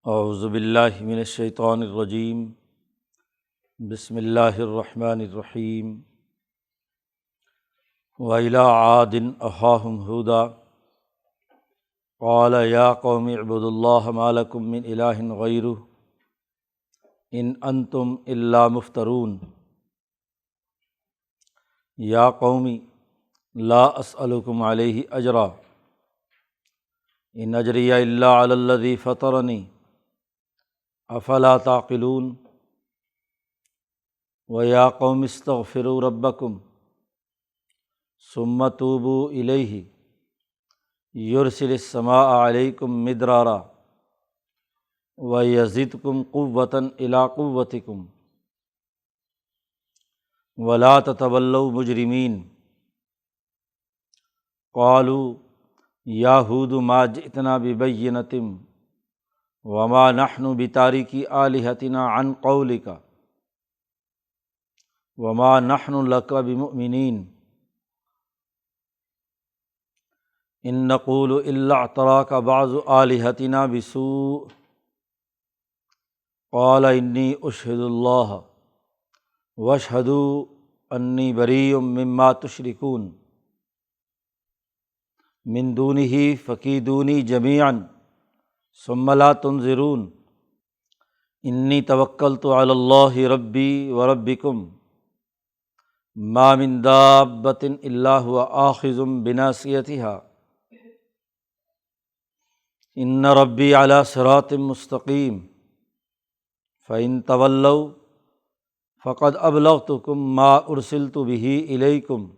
اعوذ باللہ من الشیطان الرجیم، بسم اللہ الرحمن الرحیم۔ وَإِلَىٰ عَادٍ أَخَاهُمْ هُودًا قَالَ يَا قَوْمِ اعْبُدُوا اللَّهَ مَا لَكُم مِّنْ إِلَٰهٍ غَيْرُهُ إِنْ أَنْتُمْ إِلَّا مُفْتَرُونَ۔ یا قوم لا أسألكم علیہ اجرا إن أجریہ إلا علی الذی فطرنی افلا تعقلون۔ ویا قوم استغفروا ربکم ثم توبوا الیہ یرسل السماء علیکم مدرارا ویزدکم قوة الی قوتکم ولا تتولوا مجرمین۔ قالوا یا ہود ما جئتنا ببینۃ وما نحن بتارکی آلہتنا عن قولک وما نحن لک بمؤمنین ان نقول الا اعتراک بعض آلہتنا بسوء قال انی اشہد اللہ واشہدوا انی بریء مما تشرکون من دونہ فکیدونی جمیعا ثم لا تنظرون انی توکلت علی اللہ ربی وربکم ما من دابۃ الا هو آخذ بناصیتها ان ربی علی صراط مستقیم فإن تولوا فقد ابلغتکم ما ارسلت بہ الیکم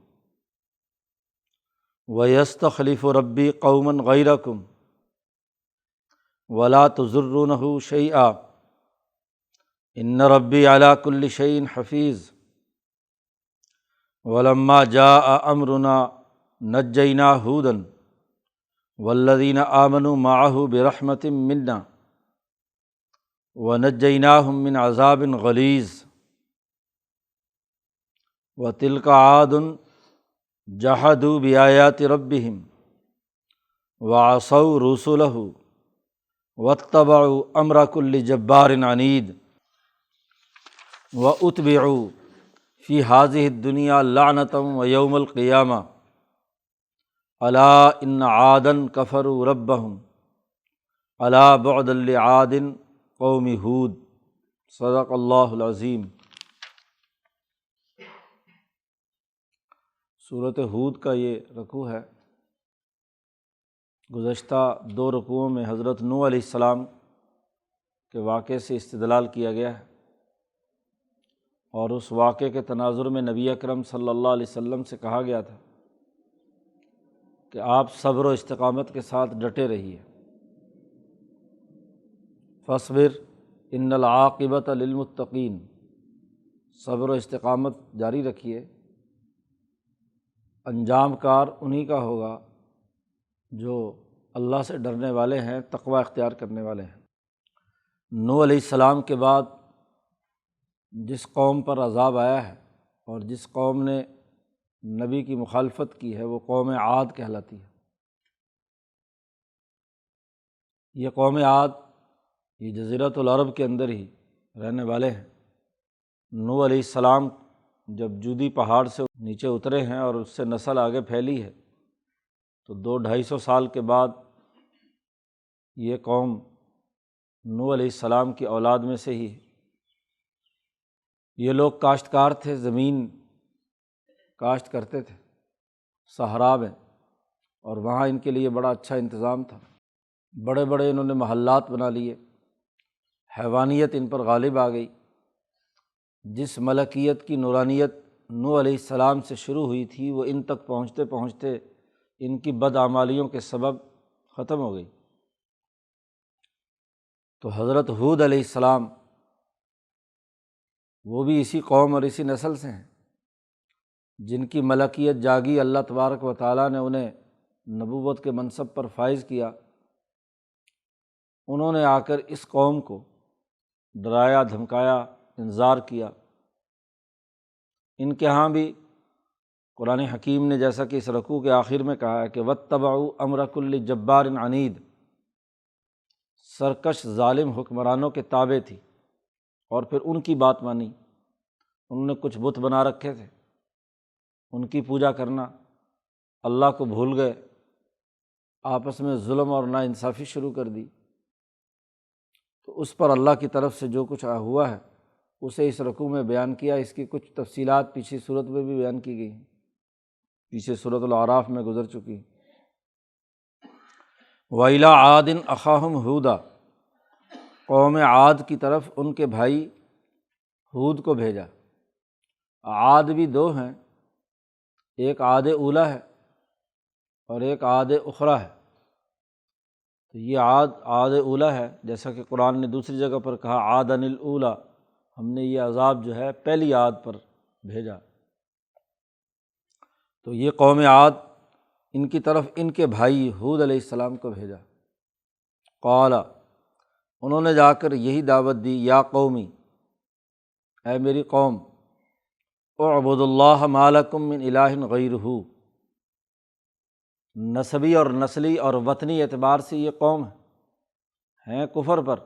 ویستخلف ربی قوما غیرکم ولا تضرونہ شیئا ان ربی علی کل شیء حفیظ۔ ولما جاء امرنا نجینا ہودا والذین آمنوا معہ برحمۃ منا ونجیناہم من عذاب غلیظ۔ وتلک عاد جحدوا بآیات ربہم وعصوا رسلہ واتبعوا امر کل جبار عنید واتبعوا فی ہذہ الدنیا لعنۃ ویوم القیامہ الا ان عادا کفروا ربہم الا بعدا لعاد قوم ہود۔ صدق اللہ العظیم۔ سورۃ ہود کا یہ رکوع ہے۔ گزشتہ 2 رکوعوں میں حضرت نوح علیہ السلام کے واقعے سے استدلال کیا گیا ہے، اور اس واقعے کے تناظر میں نبی اکرم صلی اللہ علیہ وسلم سے کہا گیا تھا کہ آپ صبر و استقامت کے ساتھ ڈٹے رہیے۔ فاصبر ان العاقبۃ للمتقین، صبر و استقامت جاری رکھیے، انجام کار انہی کا ہوگا جو اللہ سے ڈرنے والے ہیں، تقوی اختیار کرنے والے ہیں۔ نوح علیہ السلام کے بعد جس قوم پر عذاب آیا ہے اور جس قوم نے نبی کی مخالفت کی ہے وہ قوم عاد کہلاتی ہے۔ یہ قوم عاد یہ جزیرۃ العرب کے اندر ہی رہنے والے ہیں۔ نوح علیہ السلام جب جودی پہاڑ سے نیچے اترے ہیں اور اس سے نسل آگے پھیلی ہے تو 200-250 سال کے بعد یہ قوم نوح علیہ السلام کی اولاد میں سے ہی ہے۔ یہ لوگ کاشتکار تھے، زمین کاشت کرتے تھے صحرا میں، اور وہاں ان کے لیے بڑا اچھا انتظام تھا۔ بڑے بڑے انہوں نے محلات بنا لیے، حیوانیت ان پر غالب آ گئی۔ جس ملکیت کی نورانیت نوح علیہ السلام سے شروع ہوئی تھی وہ ان تک پہنچتے پہنچتے ان کی بدعمالیوں کے سبب ختم ہو گئی۔ تو حضرت ہود علیہ السلام وہ بھی اسی قوم اور اسی نسل سے ہیں، جن کی ملکیت جاگی، اللہ تبارک و تعالیٰ نے انہیں نبوت کے منصب پر فائز کیا۔ انہوں نے آ کر اس قوم کو ڈرایا، دھمکایا، انذار کیا۔ ان کے ہاں بھی قرآن حکیم نے جیسا کہ اس رکوع کے آخر میں کہا ہے کہ واتبعوا امر کل جبار عنید، سرکش ظالم حکمرانوں کے تابع تھی اور پھر ان کی بات مانی۔ انہوں نے کچھ بت بنا رکھے تھے، ان کی پوجا کرنا، اللہ کو بھول گئے، آپس میں ظلم اور ناانصافی شروع کر دی۔ تو اس پر اللہ کی طرف سے جو کچھ ہوا ہے اسے اس رکوع میں بیان کیا۔ اس کی کچھ تفصیلات پچھلی صورت میں بھی بیان کی گئی ہیں، پیچھے سورۃ الاعراف میں گزر چکی ہیں۔ وَإِلَىٰ عَادٍ أَخَاهُمْ هُودًا، قوم عاد کی طرف ان کے بھائی ہود کو بھیجا۔ عاد بھی دو ہیں، ایک عاد اولیٰ ہے اور ایک عاد اخریٰ ہے۔ تو یہ عاد اولیٰ ہے، جیسا کہ قرآن نے دوسری جگہ پر کہا عادًا الاولیٰ، ہم نے یہ عذاب جو ہے پہلی عاد پر بھیجا۔ تو یہ قوم عاد ان کی طرف ان کے بھائی ہود علیہ السلام کو بھیجا۔ قال، انہوں نے جا کر یہی دعوت دی، یا قومی، اے میری قوم، اعبدوا اللہ ما لکم من الہ غیرہ۔ نسبی اور نسلی اور وطنی اعتبار سے یہ قوم ہیں کفر پر،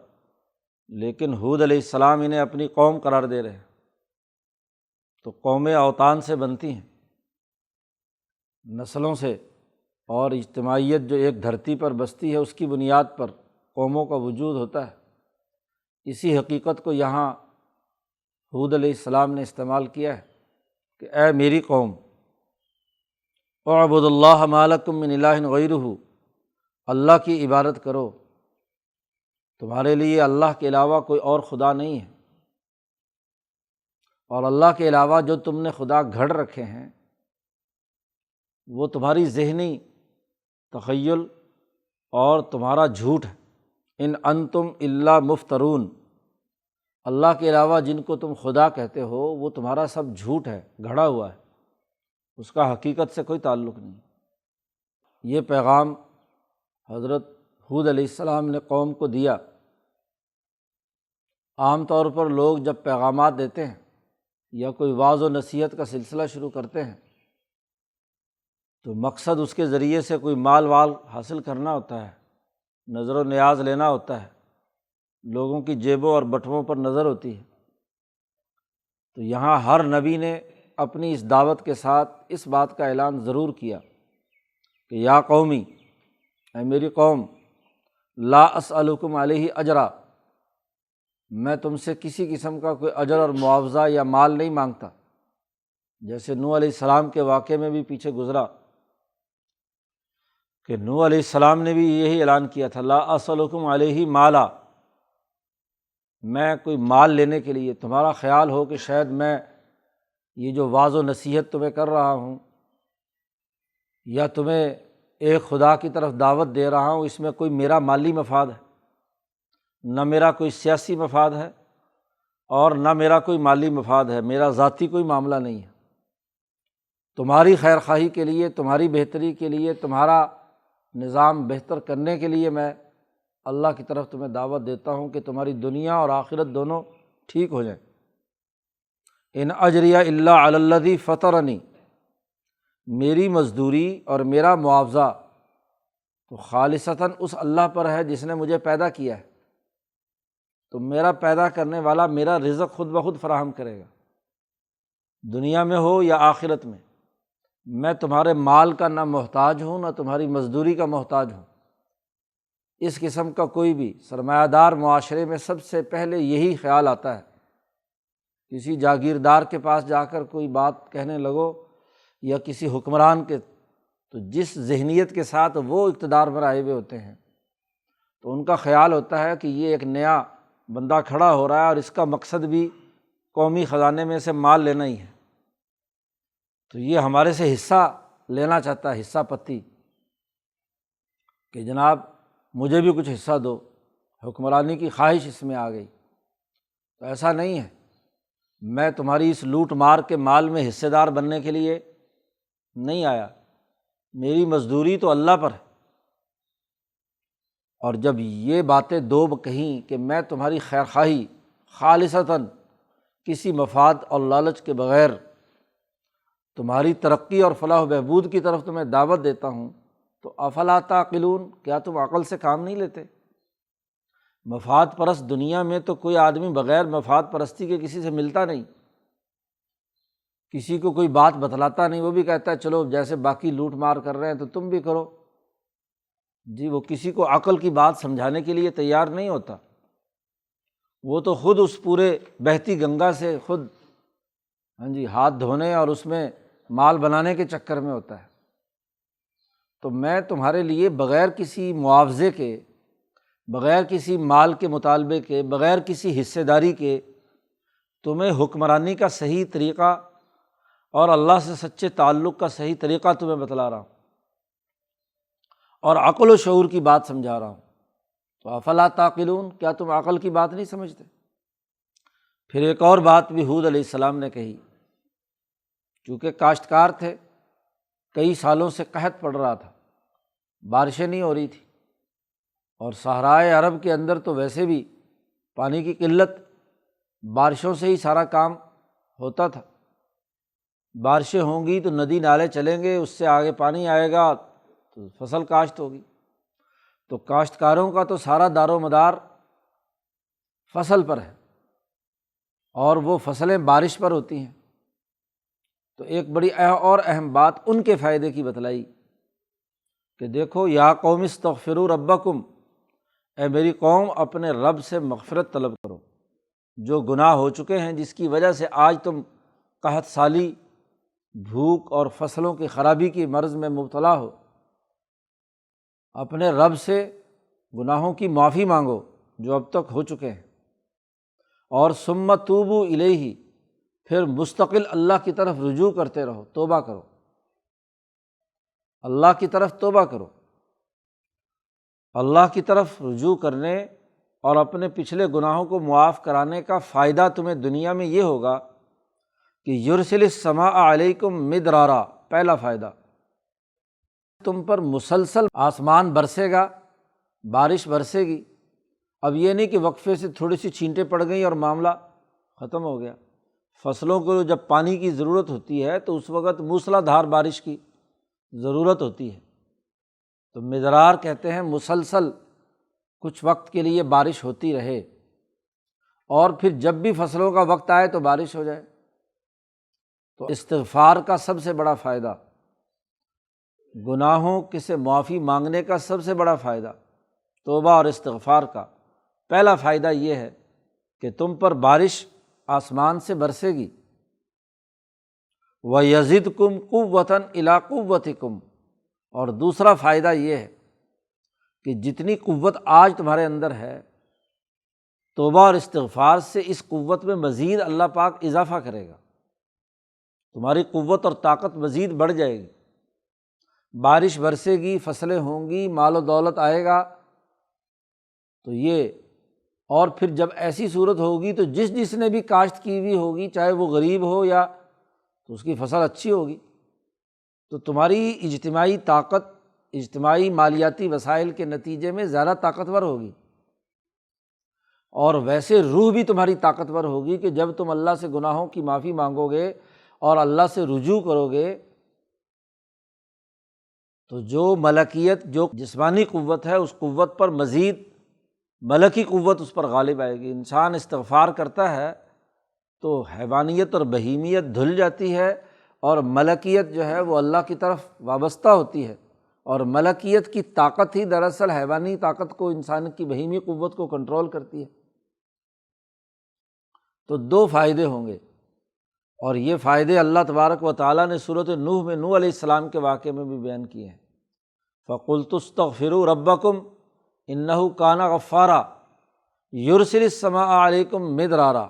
لیکن ہود علیہ السلام انہیں اپنی قوم قرار دے رہے ہیں۔ تو قومیں اوطان سے بنتی ہیں، نسلوں سے، اور اجتماعیت جو ایک دھرتی پر بستی ہے اس کی بنیاد پر قوموں کا وجود ہوتا ہے۔ اسی حقیقت کو یہاں ہود علیہ السلام نے استعمال کیا ہے کہ اے میری قوم، اعبدوا اللہ ما لکم من الہ غیرہ، اللہ کی عبادت کرو، تمہارے لیے اللہ کے علاوہ کوئی اور خدا نہیں ہے، اور اللہ کے علاوہ جو تم نے خدا گھڑ رکھے ہیں وہ تمہاری ذہنی تخیل اور تمہارا جھوٹ ہے۔ ان انتم الا مفترون، اللہ کے علاوہ جن کو تم خدا کہتے ہو وہ تمہارا سب جھوٹ ہے، گھڑا ہوا ہے، اس کا حقیقت سے کوئی تعلق نہیں۔ یہ پیغام حضرت ہود علیہ السلام نے قوم کو دیا۔ عام طور پر لوگ جب پیغامات دیتے ہیں یا کوئی وعظ و نصیحت کا سلسلہ شروع کرتے ہیں تو مقصد اس کے ذریعے سے کوئی مال حاصل کرنا ہوتا ہے، نظر و نیاز لینا ہوتا ہے، لوگوں کی جیبوں اور بٹووں پر نظر ہوتی ہے۔ تو یہاں ہر نبی نے اپنی اس دعوت کے ساتھ اس بات کا اعلان ضرور کیا کہ یا قومی، اے میری قوم، لا اسألکم علیہ اجرا، میں تم سے کسی قسم کا کوئی اجر اور معاوضہ یا مال نہیں مانگتا۔ جیسے نوح علیہ السلام کے واقعے میں بھی پیچھے گزرا کہ نوح علیہ السلام نے بھی یہی اعلان کیا تھا، لا اسألکم علیہ مالا، میں کوئی مال لینے کے لیے، تمہارا خیال ہو کہ شاید میں یہ جو وعظ و نصیحت تمہیں کر رہا ہوں یا تمہیں ایک خدا کی طرف دعوت دے رہا ہوں، اس میں کوئی میرا مالی مفاد ہے، نہ میرا کوئی سیاسی مفاد ہے اور نہ میرا کوئی مالی مفاد ہے، میرا ذاتی کوئی معاملہ نہیں ہے۔ تمہاری خیر خواہی کے لیے، تمہاری بہتری کے لیے، تمہارا نظام بہتر کرنے کے لیے میں اللہ کی طرف تمہیں دعوت دیتا ہوں کہ تمہاری دنیا اور آخرت دونوں ٹھیک ہو جائیں۔ ان اجریہ الا علی الذی فطرنی، میری مزدوری اور میرا معاوضہ تو خالصتاً اس اللہ پر ہے جس نے مجھے پیدا کیا ہے۔ تو میرا پیدا کرنے والا میرا رزق خود بخود فراہم کرے گا، دنیا میں ہو یا آخرت میں۔ میں تمہارے مال کا نہ محتاج ہوں، نہ تمہاری مزدوری کا محتاج ہوں۔ اس قسم کا کوئی بھی سرمایہ دار معاشرے میں سب سے پہلے یہی خیال آتا ہے۔ کسی جاگیردار کے پاس جا کر کوئی بات کہنے لگو یا کسی حکمران کے، تو جس ذہنیت کے ساتھ وہ اقتدار پر آئے ہوئے ہوتے ہیں تو ان کا خیال ہوتا ہے کہ یہ ایک نیا بندہ کھڑا ہو رہا ہے اور اس کا مقصد بھی قومی خزانے میں سے مال لینا ہی ہے، تو یہ ہمارے سے حصہ لینا چاہتا ہے، حصہ پتی، کہ جناب مجھے بھی کچھ حصہ دو، حکمرانی کی خواہش اس میں آ گئی۔ تو ایسا نہیں ہے، میں تمہاری اس لوٹ مار کے مال میں حصے دار بننے کے لیے نہیں آیا، میری مزدوری تو اللہ پر ہے۔ اور جب یہ باتیں دو کہیں کہ میں تمہاری خیر خواہی خالصتاً کسی مفاد اور لالچ کے بغیر تمہاری ترقی اور فلاح و بہبود کی طرف تمہیں دعوت دیتا ہوں، تو افلا تعقلون، کیا تم عقل سے کام نہیں لیتے؟ مفاد پرست دنیا میں تو کوئی آدمی بغیر مفاد پرستی کے کسی سے ملتا نہیں، کسی کو کوئی بات بتلاتا نہیں، وہ بھی کہتا ہے چلو جیسے باقی لوٹ مار کر رہے ہیں تو تم بھی کرو۔ جی وہ کسی کو عقل کی بات سمجھانے کے لیے تیار نہیں ہوتا، وہ تو خود اس پورے بہتی گنگا سے خود ہاتھ دھونے اور اس میں مال بنانے کے چکر میں ہوتا ہے۔ تو میں تمہارے لیے بغیر کسی معاوضے کے، بغیر کسی مال کے مطالبے کے، بغیر کسی حصے داری کے تمہیں حکمرانی کا صحیح طریقہ اور اللہ سے سچے تعلق کا صحیح طریقہ تمہیں بتلا رہا ہوں اور عقل و شعور کی بات سمجھا رہا ہوں۔ تو افلا تعقلون، کیا تم عقل کی بات نہیں سمجھتے؟ پھر ایک اور بات بھی ہود علیہ السلام نے کہی، چونکہ کاشتکار تھے، کئی سالوں سے قحط پڑ رہا تھا، بارشیں نہیں ہو رہی تھی، اور صحرائے عرب کے اندر تو ویسے بھی پانی کی قلت، بارشوں سے ہی سارا کام ہوتا تھا۔ بارشیں ہوں گی تو ندی نالے چلیں گے، اس سے آگے پانی آئے گا تو فصل کاشت ہوگی۔ تو کاشتکاروں کا تو سارا دار و مدار فصل پر ہے، اور وہ فصلیں بارش پر ہوتی ہیں۔ تو ایک بڑی اور اہم بات ان کے فائدے کی بتلائی کہ دیکھو یا قوم استغفروا ربکم، اے میری قوم اپنے رب سے مغفرت طلب کرو، جو گناہ ہو چکے ہیں جس کی وجہ سے آج تم قحط سالی، بھوک اور فصلوں کی خرابی کی مرض میں مبتلا ہو، اپنے رب سے گناہوں کی معافی مانگو جو اب تک ہو چکے ہیں، اور ثم توبوا الیہ، پھر مستقل اللہ کی طرف رجوع کرتے رہو، توبہ کرو، اللہ کی طرف توبہ کرو۔ اللہ کی طرف رجوع کرنے اور اپنے پچھلے گناہوں کو معاف کرانے کا فائدہ تمہیں دنیا میں یہ ہوگا کہ یرسل السماء علیکم مدرارا، پہلا فائدہ، تم پر مسلسل آسمان برسے گا، بارش برسے گی۔ اب یہ نہیں کہ وقفے سے تھوڑی سی چھینٹیں پڑ گئیں اور معاملہ ختم ہو گیا۔ فصلوں کو جب پانی کی ضرورت ہوتی ہے تو اس وقت موسلا دھار بارش کی ضرورت ہوتی ہے، تو مدرار کہتے ہیں مسلسل کچھ وقت کے لیے بارش ہوتی رہے، اور پھر جب بھی فصلوں کا وقت آئے تو بارش ہو جائے۔ تو استغفار کا سب سے بڑا فائدہ، گناہوں کے سے معافی مانگنے کا سب سے بڑا فائدہ، توبہ اور استغفار کا پہلا فائدہ یہ ہے کہ تم پر بارش آسمان سے برسے گی۔ وَيَزِدْكُمْ قُوَّةً إِلَىٰ قُوَّتِكُمْ، اور دوسرا فائدہ یہ ہے کہ جتنی قوت آج تمہارے اندر ہے، توبہ اور استغفار سے اس قوت میں مزید اللہ پاک اضافہ کرے گا، تمہاری قوت اور طاقت مزید بڑھ جائے گی، بارش برسے گی، فصلیں ہوں گی، مال و دولت آئے گا۔ تو یہ، اور پھر جب ایسی صورت ہوگی تو جس نے بھی کاشت کی ہوئی ہوگی، چاہے وہ غریب ہو یا، تو اس کی فصل اچھی ہوگی، تو تمہاری اجتماعی طاقت، اجتماعی مالیاتی وسائل کے نتیجے میں زیادہ طاقتور ہوگی، اور ویسے روح بھی تمہاری طاقتور ہوگی کہ جب تم اللہ سے گناہوں کی معافی مانگو گے اور اللہ سے رجوع کرو گے تو جو ملکیت، جو جسمانی قوت ہے، اس قوت پر مزید ملکی قوت اس پر غالب آئے گی۔ انسان استغفار کرتا ہے تو حیوانیت اور بہیمیت دھل جاتی ہے، اور ملکیت جو ہے وہ اللہ کی طرف وابستہ ہوتی ہے، اور ملکیت کی طاقت ہی دراصل حیوانی طاقت کو، انسان کی بہیمی قوت کو کنٹرول کرتی ہے۔ تو دو فائدے ہوں گے، اور یہ فائدے اللہ تبارک و تعالیٰ نے سورۃ نوح میں نوح علیہ السلام کے واقعے میں بھی بیان کیے ہیں۔ فَقُلْتُ اسْتَغْفِرُوا رَبَّكُمْ إِنَّهُ كَانَ غَفَّارًا يُرْسِلِ السَّمَاءَ عَلَيْكُمْ مِدْرَارًا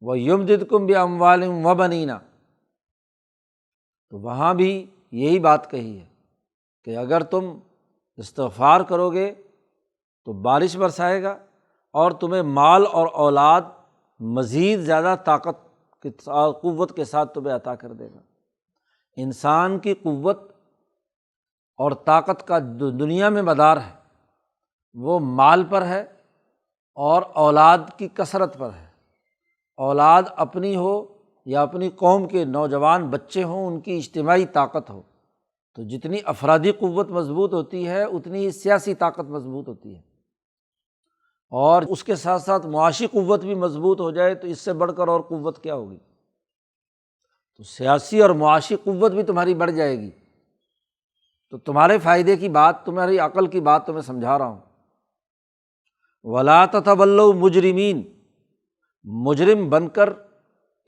وَيُمْدِدْكُمْ بِأَمْوَالٍ وَبَنِينَ۔ تو وہاں بھی یہی بات کہی ہے کہ اگر تم استغفار کرو گے تو بارش برسائے گا، اور تمہیں مال اور اولاد مزید زیادہ طاقت کے ساتھ، قوت کے ساتھ تمہیں عطا کر دے گا۔ انسان کی قوت اور طاقت کا جو دنیا میں مدار ہے وہ مال پر ہے اور اولاد کی کثرت پر ہے۔ اولاد اپنی ہو یا اپنی قوم کے نوجوان بچے ہوں، ان کی اجتماعی طاقت ہو، تو جتنی افرادی قوت مضبوط ہوتی ہے اتنی ہی سیاسی طاقت مضبوط ہوتی ہے۔ اور اس کے ساتھ ساتھ معاشی قوت بھی مضبوط ہو جائے تو اس سے بڑھ کر اور قوت کیا ہوگی؟ تو سیاسی اور معاشی قوت بھی تمہاری بڑھ جائے گی۔ تو تمہارے فائدے کی بات، تمہاری عقل کی بات تو میں سمجھا رہا ہوں۔ وَلَا تَتَوَلَّوْا مُجْرِمِينَ، مجرم بن کر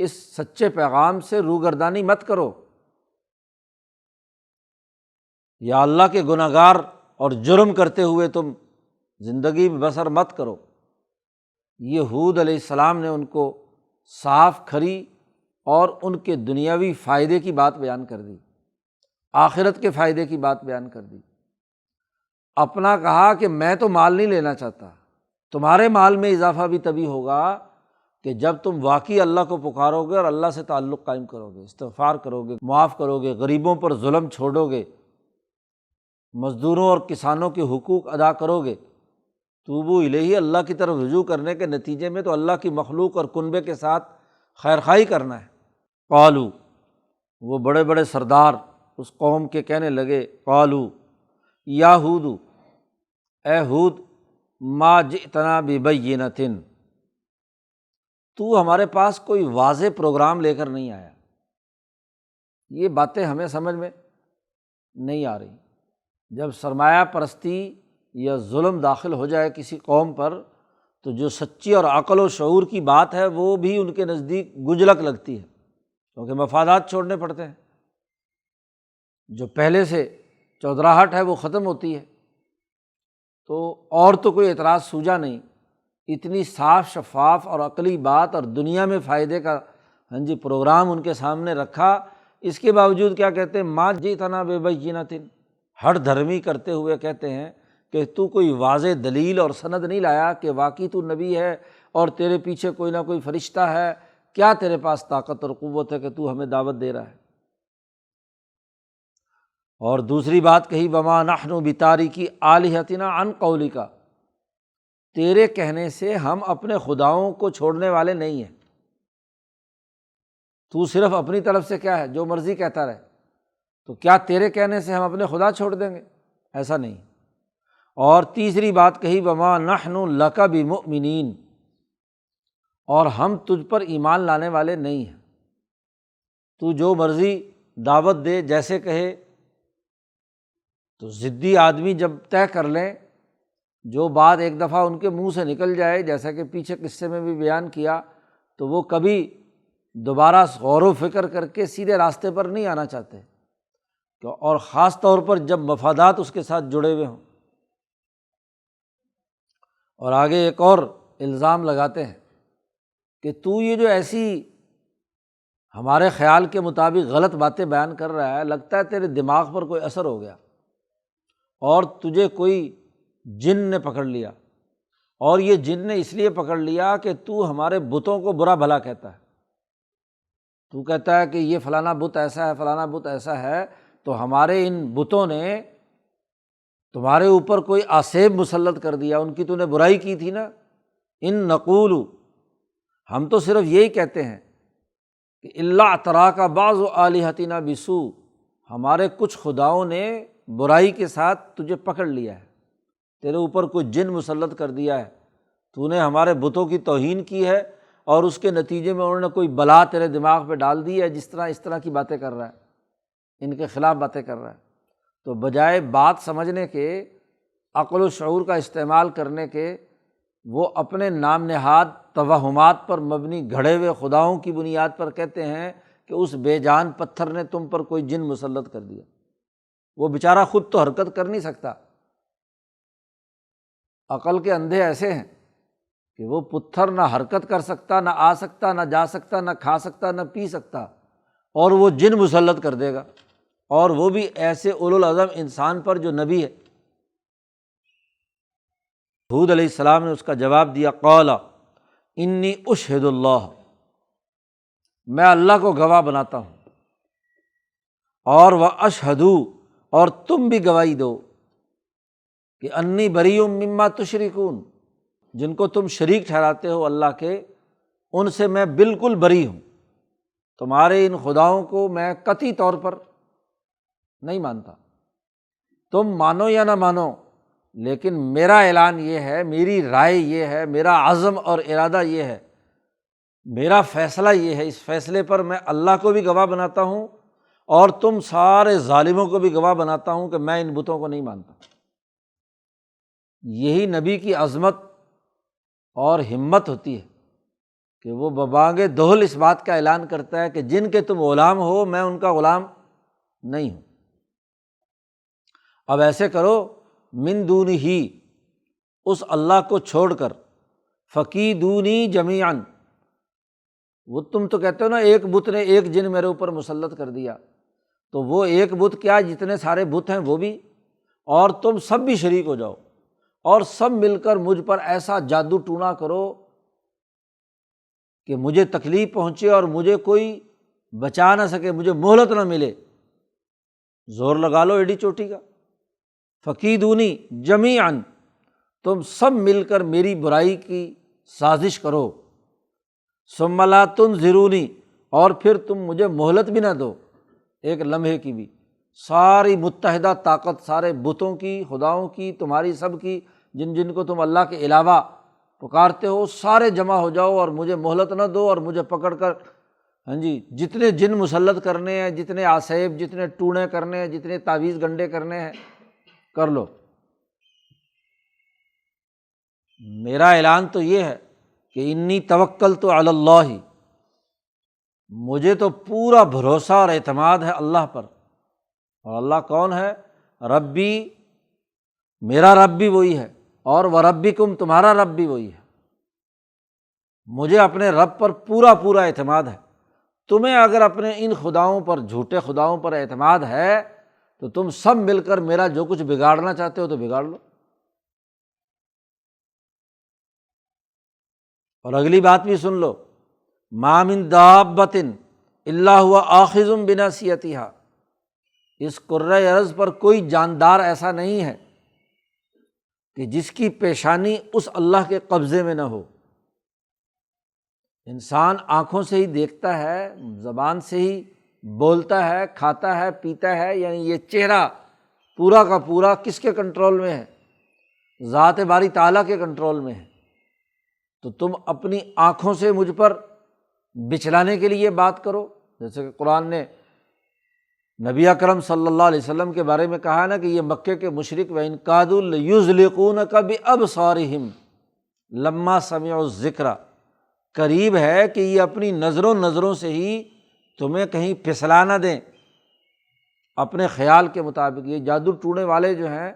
اس سچے پیغام سے روگردانی مت کرو، یا اللہ کے گنہگار اور جرم کرتے ہوئے تم زندگی بسر مت کرو۔ یہ ہود علیہ السلام نے ان کو صاف کھری اور ان کے دنیاوی فائدے کی بات بیان کر دی، آخرت کے فائدے کی بات بیان کر دی۔ اپنا کہا کہ میں تو مال نہیں لینا چاہتا، تمہارے مال میں اضافہ بھی تبھی ہوگا کہ جب تم واقعی اللہ کو پکارو گے اور اللہ سے تعلق قائم کرو گے، استغفار کرو گے، معاف کرو گے، غریبوں پر ظلم چھوڑو گے، مزدوروں اور کسانوں کے حقوق ادا کرو گے، توبو الیہ، اللہ کی طرف رجوع کرنے کے نتیجے میں تو اللہ کی مخلوق اور کنبے کے ساتھ خیرخواہی کرنا ہے۔ قالو، وہ بڑے بڑے سردار اس قوم کے کہنے لگے، قالو یا ہود، اے ہود، ما جئتنا ببینۃ، تو ہمارے پاس کوئی واضح پروگرام لے کر نہیں آیا، یہ باتیں ہمیں سمجھ میں نہیں آ رہی۔ جب سرمایہ پرستی یا ظلم داخل ہو جائے کسی قوم پر تو جو سچی اور عقل و شعور کی بات ہے وہ بھی ان کے نزدیک گجلک لگتی ہے، کیونکہ مفادات چھوڑنے پڑتے ہیں، جو پہلے سے چودراہٹ ہے وہ ختم ہوتی ہے۔ تو اور تو کوئی اعتراض سوجا نہیں، اتنی صاف شفاف اور عقلی بات اور دنیا میں فائدے کا پروگرام ان کے سامنے رکھا، اس کے باوجود کیا کہتے ہیں، ما جئتنا ببینۃ، ہٹ دھرمی کرتے ہوئے کہتے ہیں کہ تو کوئی واضح دلیل اور سند نہیں لایا کہ واقعی تو نبی ہے اور تیرے پیچھے کوئی نہ کوئی فرشتہ ہے، کیا تیرے پاس طاقت اور قوت ہے کہ تو ہمیں دعوت دے رہا ہے؟ اور دوسری بات کہی، وما نحن بتارکی آلہتنا عن قولک، تیرے کہنے سے ہم اپنے خداؤں کو چھوڑنے والے نہیں ہیں، تو صرف اپنی طرف سے کیا ہے جو مرضی کہتا رہے، تو کیا تیرے کہنے سے ہم اپنے خدا چھوڑ دیں گے؟ ایسا نہیں۔ اور تیسری بات کہی، وما نحن لک بمؤمنین، اور ہم تجھ پر ایمان لانے والے نہیں ہیں، تو جو مرضی دعوت دے، جیسے کہے۔ تو ضدی آدمی جب طے کر لیں، جو بات ایک دفعہ ان کے منہ سے نکل جائے، جیسا کہ پیچھے قصے میں بھی بیان کیا، تو وہ کبھی دوبارہ غور و فکر کر کے سیدھے راستے پر نہیں آنا چاہتے، اور خاص طور پر جب مفادات اس کے ساتھ جڑے ہوئے ہوں۔ اور آگے ایک اور الزام لگاتے ہیں کہ تو یہ جو ایسی ہمارے خیال کے مطابق غلط باتیں بیان کر رہا ہے، لگتا ہے تیرے دماغ پر کوئی اثر ہو گیا اور تجھے کوئی جن نے پکڑ لیا، اور یہ جن نے اس لیے پکڑ لیا کہ تو ہمارے بتوں کو برا بھلا کہتا ہے، تو کہتا ہے کہ یہ فلانا بت ایسا ہے، فلانا بت ایسا ہے، تو ہمارے ان بتوں نے تمہارے اوپر کوئی آسیب مسلط کر دیا، ان کی تو نے برائی کی تھی نا۔ ان نقول، ہم تو صرف یہی کہتے ہیں کہ الا اعتراک بعض آلہتنا بسوء، ہمارے کچھ خداؤں نے برائی کے ساتھ تجھے پکڑ لیا ہے، تیرے اوپر کوئی جن مسلط کر دیا ہے، تو نے ہمارے بتوں کی توہین کی ہے اور اس کے نتیجے میں انہوں نے کوئی بلا تیرے دماغ پہ ڈال دی ہے، اس طرح کی باتیں کر رہا ہے، ان کے خلاف باتیں کر رہا ہے۔ تو بجائے بات سمجھنے کے، عقل و شعور کا استعمال کرنے کے، وہ اپنے نام نہاد توہمات پر مبنی گھڑے ہوئے خداؤں کی بنیاد پر کہتے ہیں کہ اس بے جان پتھر نے تم پر کوئی جن مسلط کر دیا۔ وہ بیچارہ خود تو حرکت کر نہیں سکتا، عقل کے اندھے ایسے ہیں کہ وہ پتھر نہ حرکت کر سکتا، نہ آ سکتا، نہ جا سکتا، نہ کھا سکتا، نہ پی سکتا، اور وہ جن مسلط کر دے گا، اور وہ بھی ایسے اولوالعزم انسان پر جو نبی ہے۔ ہود علیہ السلام نے اس کا جواب دیا، قال انی اشہد اللہ، میں اللہ کو گواہ بناتا ہوں، اور واشہد، اور تم بھی گواہی دو کہ انی بریء مما تشرکون، جن کو تم شریک ٹھہراتے ہو اللہ کے، ان سے میں بالکل بری ہوں، تمہارے ان خداؤں کو میں قطعی طور پر نہیں مانتا، تم مانو یا نہ مانو، لیکن میرا اعلان یہ ہے، میری رائے یہ ہے، میرا عزم اور ارادہ یہ ہے، میرا فیصلہ یہ ہے، اس فیصلے پر میں اللہ کو بھی گواہ بناتا ہوں اور تم سارے ظالموں کو بھی گواہ بناتا ہوں کہ میں ان بتوں کو نہیں مانتا۔ یہی نبی کی عظمت اور ہمت ہوتی ہے کہ وہ ببانگ دہل اس بات کا اعلان کرتا ہے کہ جن کے تم غلام ہو میں ان کا غلام نہیں ہوں۔ اب ایسے کرو، من دونہ، اس اللہ کو چھوڑ کر، فکیدونی جمیعاً، وہ تم تو کہتے ہو نا ایک بت نے ایک جن میرے اوپر مسلط کر دیا، تو وہ ایک بت کیا، جتنے سارے بت ہیں وہ بھی، اور تم سب بھی شریک ہو جاؤ اور سب مل کر مجھ پر ایسا جادو ٹونا کرو کہ مجھے تکلیف پہنچے اور مجھے کوئی بچا نہ سکے، مجھے مہلت نہ ملے، زور لگا لو ایڈی چوٹی کا۔ فکیدونی جمیعاً، تم سب مل کر میری برائی کی سازش کرو، ثم لا تنظرونی، اور پھر تم مجھے مہلت بھی نہ دو ایک لمحے کی بھی، ساری متحدہ طاقت، سارے بتوں کی، خداؤں کی، تمہاری سب کی، جن جن کو تم اللہ کے علاوہ پکارتے ہو، سارے جمع ہو جاؤ اور مجھے مہلت نہ دو اور مجھے پکڑ کر جتنے جن مسلط کرنے ہیں، جتنے آسیب، جتنے ٹونے کرنے ہیں، جتنے تعویذ گنڈے کرنے ہیں کر لو۔ میرا اعلان تو یہ ہے کہ انی توکلت علی اللہ، مجھے تو پورا بھروسہ اور اعتماد ہے اللہ پر۔ اور اللہ کون ہے؟ ربی، میرا رب بھی وہی ہے، اور وربکم، تمہارا رب بھی وہی ہے۔ مجھے اپنے رب پر پورا پورا اعتماد ہے۔ تمہیں اگر اپنے ان خداؤں پر، جھوٹے خداؤں پر اعتماد ہے تو تم سب مل کر میرا جو کچھ بگاڑنا چاہتے ہو تو بگاڑ لو۔ اور اگلی بات بھی سن لو، ما من دابۃ الا هو آخذ بناصیتھا، اس کرۂ ارض پر کوئی جاندار ایسا نہیں ہے کہ جس کی پیشانی اس اللہ کے قبضے میں نہ ہو۔ انسان آنکھوں سے ہی دیکھتا ہے، زبان سے ہی بولتا ہے، کھاتا ہے، پیتا ہے، یعنی یہ چہرہ پورا کا پورا کس کے کنٹرول میں ہے؟ ذات باری تعالیٰ کے کنٹرول میں ہے۔ تو تم اپنی آنکھوں سے مجھ پر بچلانے کے لیے بات کرو، جیسے کہ قرآن نے نبی اکرم صلی اللہ علیہ وسلم کے بارے میں کہا نا کہ یہ مکے کے مشرک وَإِن كَادُوا لَيُزْلِقُونَكَ بِأَبْصَارِهِمْ لَمَّا سَمِعُوا الذِّكْرَ، قریب ہے کہ یہ اپنی نظروں سے ہی تمہیں کہیں پھسلا نہ دیں اپنے خیال کے مطابق۔ یہ جادو ٹونے والے جو ہیں،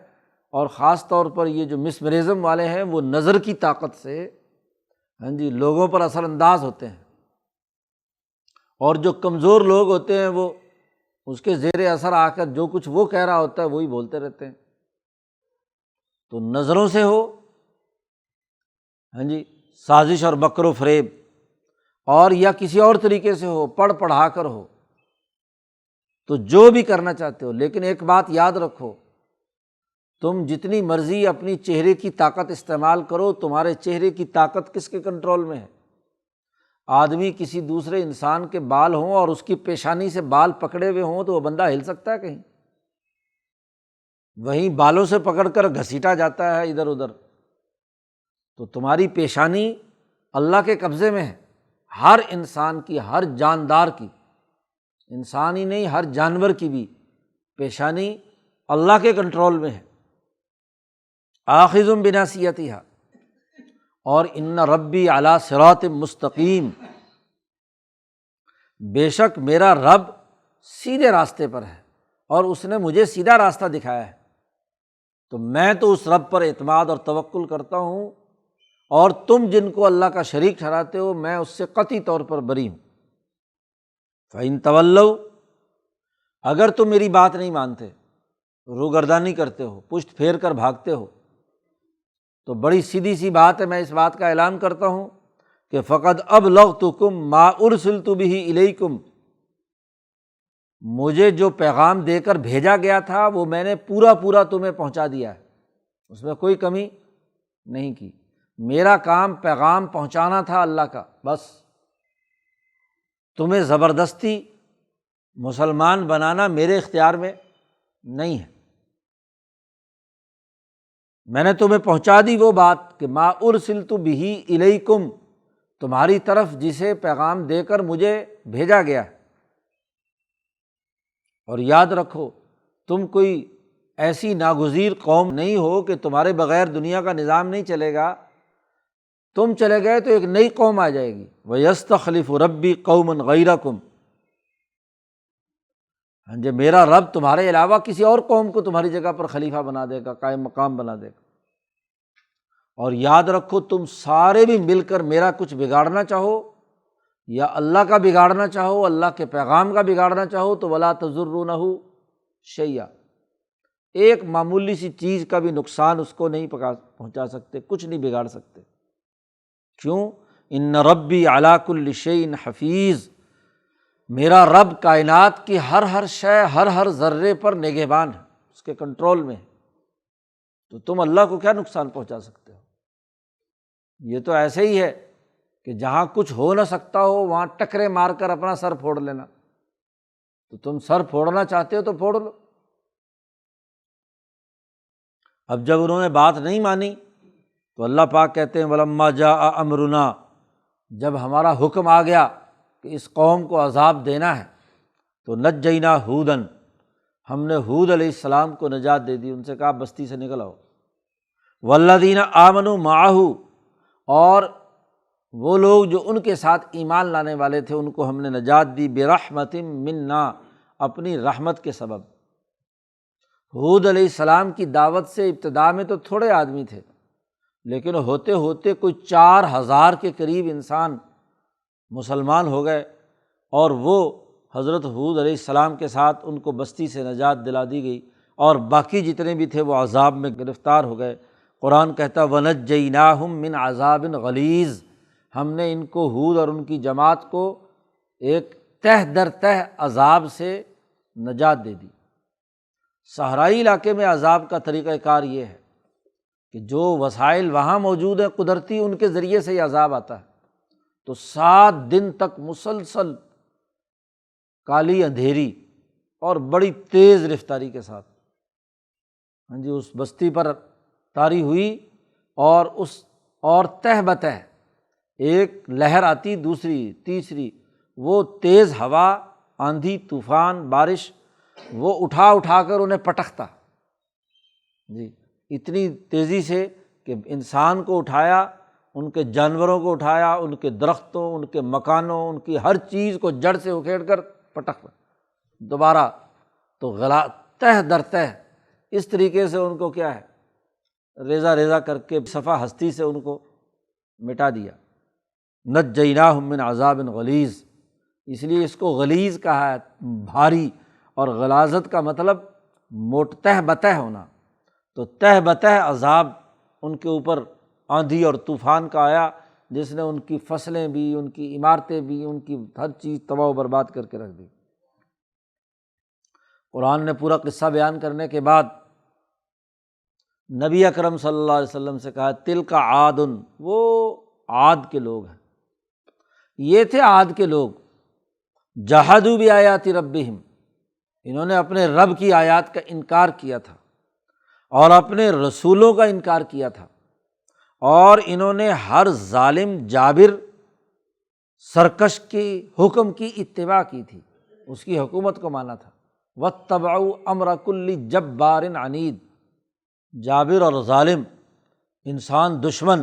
اور خاص طور پر یہ جو مسمرزم والے ہیں، وہ نظر کی طاقت سے لوگوں پر اثر انداز ہوتے ہیں، اور جو کمزور لوگ ہوتے ہیں وہ اس کے زیر اثر آ کر جو کچھ وہ کہہ رہا ہوتا ہے وہی بولتے رہتے ہیں۔ تو نظروں سے ہو سازش اور مکر و فریب، اور یا کسی اور طریقے سے ہو، پڑھا کر ہو، تو جو بھی کرنا چاہتے ہو۔ لیکن ایک بات یاد رکھو، تم جتنی مرضی اپنی چہرے کی طاقت استعمال کرو، تمہارے چہرے کی طاقت کس کے کنٹرول میں ہے؟ آدمی کسی دوسرے انسان کے بال ہوں اور اس کی پیشانی سے بال پکڑے ہوئے ہوں تو وہ بندہ ہل سکتا ہے کہیں؟ وہیں بالوں سے پکڑ کر گھسیٹا جاتا ہے ادھر ادھر۔ تو تمہاری پیشانی اللہ کے قبضے میں ہے، ہر انسان کی، ہر جاندار کی، انسان ہی نہیں ہر جانور کی بھی پیشانی اللہ کے کنٹرول میں ہے۔ آخذ بناصیتھا، اور ان ربی علی صراط مستقیم، بے شک میرا رب سیدھے راستے پر ہے اور اس نے مجھے سیدھا راستہ دکھایا ہے۔ تو میں تو اس رب پر اعتماد اور توکل کرتا ہوں، اور تم جن کو اللہ کا شریک ٹھہراتے ہو میں اس سے قطعی طور پر بری ہوں۔ فَإِن تَوَلَّوْا، اگر تم میری بات نہیں مانتے، روگردانی کرتے ہو، پشت پھیر کر بھاگتے ہو، تو بڑی سیدھی سی بات ہے، میں اس بات کا اعلان کرتا ہوں کہ فقد ابلغتکم ما ارسلت بہ الیکم، مجھے جو پیغام دے کر بھیجا گیا تھا وہ میں نے پورا پورا تمہیں پہنچا دیا ہے، اس میں کوئی کمی نہیں کی۔ میرا کام پیغام پہنچانا تھا اللہ کا، بس تمہیں زبردستی مسلمان بنانا میرے اختیار میں نہیں ہے۔ میں نے تمہیں پہنچا دی وہ بات کہ ما ارسلت بہ الیکم، تمہاری طرف جسے پیغام دے کر مجھے بھیجا گیا ہے۔ اور یاد رکھو تم کوئی ایسی ناگزیر قوم نہیں ہو کہ تمہارے بغیر دنیا کا نظام نہیں چلے گا، تم چلے گئے تو ایک نئی قوم آ جائے گی۔ وَيَسْتَخْلِفُ رَبِّي قَوْمًا غَيْرَكُمْ، ہاں جی، میرا رب تمہارے علاوہ کسی اور قوم کو تمہاری جگہ پر خلیفہ بنا دے گا، قائم مقام بنا دے گا۔ اور یاد رکھو تم سارے بھی مل کر میرا کچھ بگاڑنا چاہو یا اللہ کا بگاڑنا چاہو، اللہ کے پیغام کا بگاڑنا چاہو تو وَلَا تَضُرُّونَهُ شَيْئًا، ایک معمولی سی چیز کا بھی نقصان اس کو نہیں پہنچا سکتے، کچھ نہیں بگاڑ سکتے۔ کیوں؟ ان ربی علی کل شیء حفیظ، میرا رب کائنات کی ہر شے، ہر ذرے پر نگہبان ہے، اس کے کنٹرول میں ہے، تو تم اللہ کو کیا نقصان پہنچا سکتے ہو؟ یہ تو ایسے ہی ہے کہ جہاں کچھ ہو نہ سکتا ہو وہاں ٹکرے مار کر اپنا سر پھوڑ لینا، تو تم سر پھوڑنا چاہتے ہو تو پھوڑ لو۔ اب جب انہوں نے بات نہیں مانی تو اللہ پاک کہتے ہیں وَلَمَّا جَاءَ أَمْرُنَا، جب ہمارا حکم آ گیا کہ اس قوم کو عذاب دینا ہے تو نجینٰا ہوداً، ہم نے ہود علیہ السلام کو نجات دے دی، ان سے کہا بستی سے نکل آؤ۔ والذین آمنوا معہ، اور وہ لوگ جو ان کے ساتھ ایمان لانے والے تھے ان کو ہم نے نجات دی، برحمت منا، اپنی رحمت کے سبب۔ ہود علیہ السلام کی دعوت سے ابتدا میں تو تھوڑے آدمی تھے، لیکن ہوتے ہوتے کوئی 4000 کے قریب انسان مسلمان ہو گئے، اور وہ حضرت ہود علیہ السلام کے ساتھ ان کو بستی سے نجات دلا دی گئی، اور باقی جتنے بھی تھے وہ عذاب میں گرفتار ہو گئے۔ قرآن کہتا ہے وَنَجَّيْنَاهُم مِّنْ عَذَابٍ غَلِيظٍ، ہم نے ان کو، ہود اور ان کی جماعت کو، ایک تہ در تہ عذاب سے نجات دے دی۔ صحرائی علاقے میں عذاب کا طریقہ کار یہ ہے کہ جو وسائل وہاں موجود ہیں قدرتی، ان کے ذریعے سے یہ عذاب آتا ہے، تو 7 دن تک مسلسل کالی اندھیری اور بڑی تیز رفتاری کے ساتھ ہاں جی اس بستی پر طاری ہوئی، اور تہ بتہ ایک لہر آتی، دوسری، تیسری، وہ تیز ہوا، آندھی، طوفان، بارش، وہ اٹھا کر انہیں پٹکتا جی اتنی تیزی سے کہ انسان کو اٹھایا، ان کے جانوروں کو اٹھایا، ان کے درختوں، ان کے مکانوں، ان کی ہر چیز کو جڑ سے اکھیڑ کر پٹک دوبارہ، تو تہ در تہ اس طریقے سے ان کو کیا ہے ریزہ ریزہ کر کے صفحہ ہستی سے ان کو مٹا دیا۔ نجیناہم من عذاب غلیظ، اس لیے اس کو غلیظ کہا ہے، بھاری، اور غلاظت کا مطلب تہ بتہ ہونا، تو تہ بتہ عذاب ان کے اوپر آندھی اور طوفان کا آیا، جس نے ان کی فصلیں بھی، ان کی عمارتیں بھی، ان کی ہر چیز تباہ و برباد کر کے رکھ دی۔ قرآن نے پورا قصہ بیان کرنے کے بعد نبی اکرم صلی اللہ علیہ وسلم سے کہا تلک عاد، وہ عاد کے لوگ ہیں، یہ تھے عاد کے لوگ، جحدوا بآیات ربہم، انہوں نے اپنے رب کی آیات کا انکار کیا تھا اور اپنے رسولوں کا انکار کیا تھا، اور انہوں نے ہر ظالم جابر سرکش کی حکم کی اتباع کی تھی، اس کی حکومت کو مانا تھا۔ واتبعوا امر کل جبار عنید، جابر اور ظالم انسان دشمن،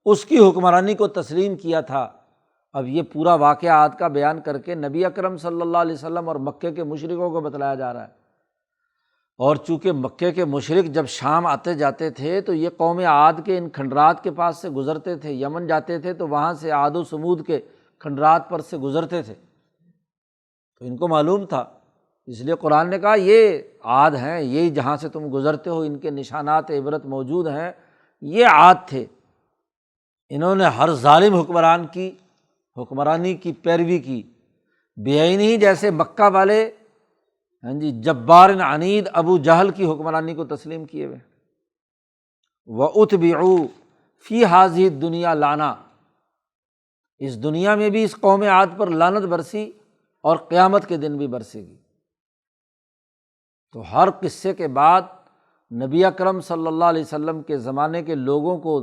اس کی حکمرانی کو تسلیم کیا تھا۔ اب یہ پورا واقعہ عاد کا بیان کر کے نبی اکرم صلی اللہ علیہ وسلم اور مکے کے مشرکوں کو بتلایا جا رہا ہے، اور چونکہ مکے کے مشرک جب شام آتے جاتے تھے تو یہ قوم عاد کے ان کھنڈرات کے پاس سے گزرتے تھے، یمن جاتے تھے تو وہاں سے عاد و سمود کے کھنڈرات پر سے گزرتے تھے، تو ان کو معلوم تھا، اس لیے قرآن نے کہا یہ عاد ہیں، یہ جہاں سے تم گزرتے ہو ان کے نشانات عبرت موجود ہیں، یہ عاد تھے، انہوں نے ہر ظالم حکمران کی حکمرانی کی پیروی کی، بعینہ ہی جیسے مکہ والے ہاں جی جبار عنید ابو جہل کی حکمرانی کو تسلیم کیے ہوئے۔ وَأُتْبِعُوا فِي هَذِهِ الدُّنْيَا لَعْنَةً، اس دنیا میں بھی اس قوم عاد پر لعنت برسی اور قیامت کے دن بھی برسے گی۔ تو ہر قصے کے بعد نبی اکرم صلی اللہ علیہ وسلم کے زمانے کے لوگوں کو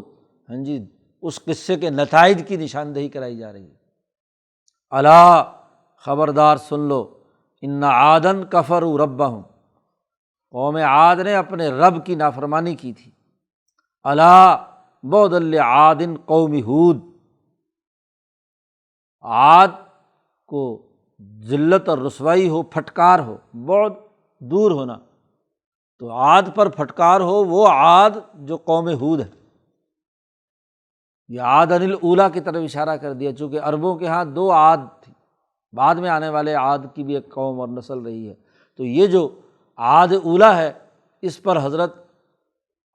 اس قصے کے نتائج کی نشاندہی کرائی جا رہی ہے۔ الا، خبردار سن لو، ان عادن کفروا ربہم، قوم عاد نے اپنے رب کی نافرمانی کی تھی۔ الا بعدا لعاد قوم ہود، عاد کو ذلت اور رسوائی ہو، پھٹکار ہو، بعد دور ہونا، تو عاد پر پھٹکار ہو وہ عاد جو قوم ہود ہے۔ یہ عاد الاولیٰ کی طرف اشارہ کر دیا، چونکہ عربوں کے ہاں 2 عاد تھی، بعد میں آنے والے عاد کی بھی ایک قوم اور نسل رہی ہے، تو یہ جو عاد اولیٰ ہے اس پر حضرت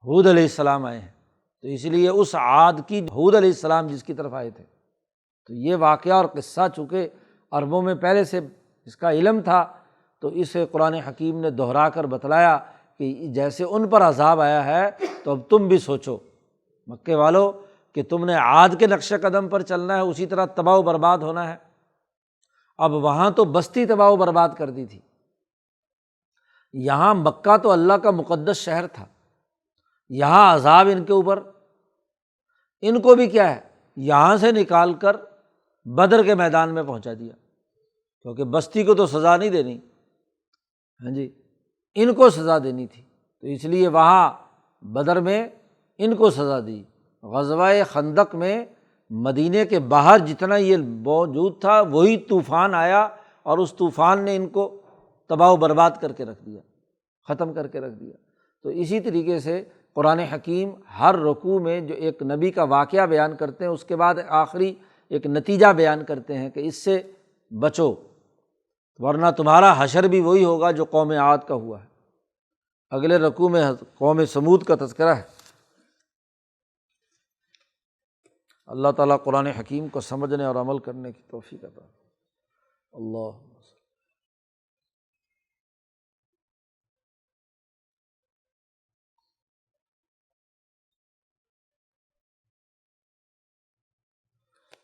ہود علیہ السلام آئے ہیں، تو اس لیے اس عاد کی ہود علیہ السلام جس کی طرف آئے تھے، تو یہ واقعہ اور قصہ چونکہ عربوں میں پہلے سے اس کا علم تھا، تو اسے قرآن حکیم نے دہرا کر بتلایا کہ جیسے ان پر عذاب آیا ہے تو اب تم بھی سوچو مکے والو کہ تم نے عاد کے نقش قدم پر چلنا ہے، اسی طرح تباہ و برباد ہونا ہے۔ اب وہاں تو بستی تباہ و برباد کر دی تھی، یہاں مکہ تو اللہ کا مقدس شہر تھا، یہاں عذاب ان کے اوپر، ان کو بھی کیا ہے یہاں سے نکال کر بدر کے میدان میں پہنچا دیا، کیونکہ بستی کو تو سزا نہیں دینی، ان کو سزا دینی تھی، تو اس لیے وہاں بدر میں ان کو سزا دی۔ غزوہ خندق میں مدینے کے باہر جتنا یہ موجود تھا وہی طوفان آیا اور اس طوفان نے ان کو تباہ و برباد کر کے رکھ دیا، ختم کر کے رکھ دیا۔ تو اسی طریقے سے قرآن حکیم ہر رکوع میں جو ایک نبی کا واقعہ بیان کرتے ہیں اس کے بعد آخری ایک نتیجہ بیان کرتے ہیں کہ اس سے بچو ورنہ تمہارا حشر بھی وہی ہوگا جو قوم عاد کا ہوا ہے۔ اگلے رکوع میں قوم سمود کا تذکرہ ہے۔ اللہ تعالیٰ قرآن حکیم کو سمجھنے اور عمل کرنے کی توفیق عطا فرمائے۔ اللہ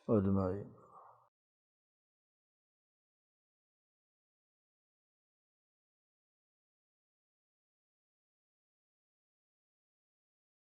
اجمعین۔